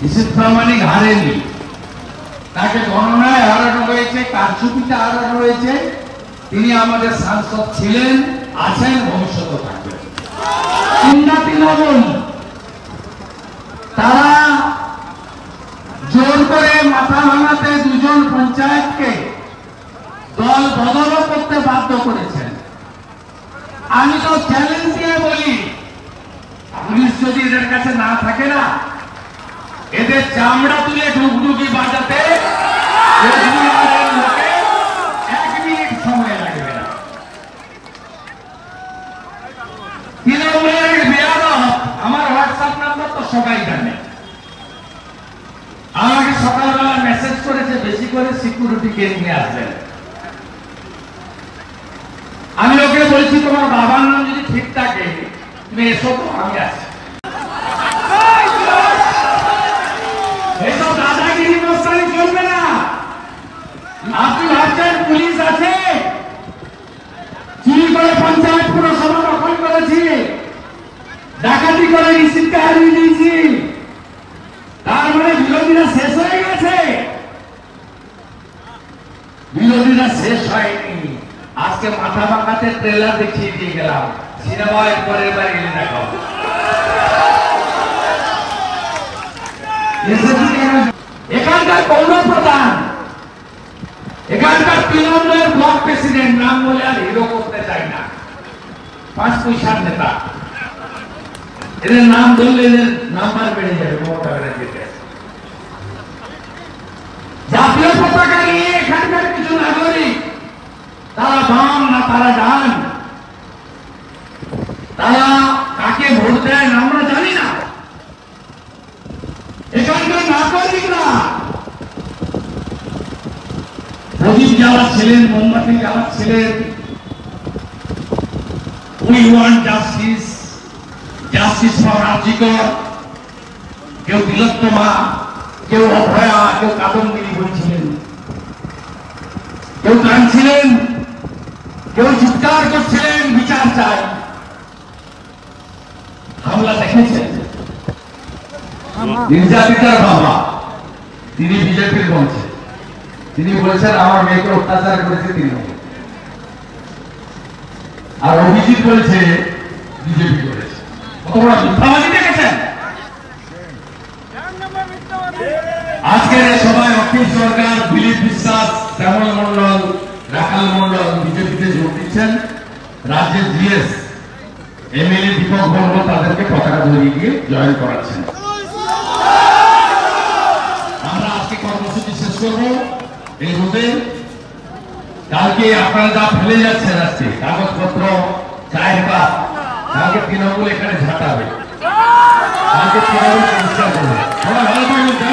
ইসিত প্রামাণিক হারেনি, তাকে গণনায় হারানো হয়েছে, কারচুপিতে হারানো হয়েছে। তিনি আমাদের সাংসদ ছিলেন, আছেন, ভবিষ্যতে থাকবেন। তৃণমূল তারা জোর করে মাথা ভাঙাতে দুজন পঞ্চায়েতকে দল বদল করতে বাধ্য করেছেন। আমি তো চ্যালেঞ্জ দিয়ে বলি, পুলিশ যদি এদের কাছে না থাকে না, এদের চামড়া তুলে ঢুকঢুকি বাজাতে 1 মিনিট সময় লাগবে না। তৃণমূলের বেয়াদব, আমার হোয়াটসঅ্যাপ নাম্বার তো সবাই জানে, আমাকে সকালবেলা মেসেজ করেছে বেশি করে সিকিউরিটি কে নিয়ে আসবেন। আমি ওকে বলছি তোমার বাবার নাম যদি ঠিক থাকে তুমি এসো, তো আমি আছি। এইসব দাদাগিরি মস্তানি চলবে না। আপনি ভাবছেন পুলিশ আছে, চুরি করে পঞ্চায়েত পুরসভা দখল করেছি, ডাকাতি করে রিসিপ্টকে হারিয়ে দিয়েছি, তার মানে বিরোধীরা শেষ হয়ে গেছে? বিরোধীরা শেষ হয়নি। আজকে মাথা ভাঙাতে ট্রেলার দেখিয়ে দিয়ে গেলাম, সিনেমায় পরের বার এলে দেখাবো। এখানকার পৌর প্রধান, এখানকার তৃণমূলের ব্লক প্রেসিডেন্ট, নাম বলে আর হিরো করতে চাই না, 5 পয়সার নেতা, এদের নাম ধরলে এদের নাম্বার বেড়ে যাবে। মমতা ব্যানার্জিতে জাতীয় পতাকা নিয়ে এখানকার কিছু নাগরিক, তারা বাম না তারা ডান, তারা কাকে ভোট দেন আমরা জানি না। এখানকার নাগরিকরা প্রদীপ জ্বালাচ্ছিলেন, মোমবাতি জ্বালাচ্ছিলেন, we want justice, justice for R G Kar. কেউ তিলোত্তমা, কেউ অভয়া, কেউ কাদম্বিনী বলছিলেন, কেউ কাঁদছিলেন, কেউ চিৎকার করছিলেন বিচার চাই। হামলা দেখেছেন, নির্যাতিতার বাবা তিনি বিজেপির মঞ্চে তিনি বলেছেন আমার মেয়েকে অত্যাচার করেছে তিনি, আর অভিজিৎ বলেছে বিজেপি করেছে। কত বড় মিথ্যাবাদী দেখেছেন। আজকের এই সভায় অখিল সরকার, দিলীপ বিশ্বাস, শ্যামল মন্ডল, রাখাল মন্ডল বিজেপিতে যোগ দিচ্ছেন। রাজ্যের জিএস এমএলএ দীপক বর্ম তাদেরকে পতাকা ধরিয়ে দিয়ে জয়েন করাচ্ছেন। আমরা আজকে কর্মসূচি শেষ করবো এই রোদে। কালকে আপনারা যা ফেলে যাচ্ছেন আজকে কাগজপত্র, চায়ের কাপ, কালকে তৃণমূল এখানে ঝাঁটাবে, কালকে তৃণমূল পরিষ্কার করবে। সবাই ভালো থাকবেন।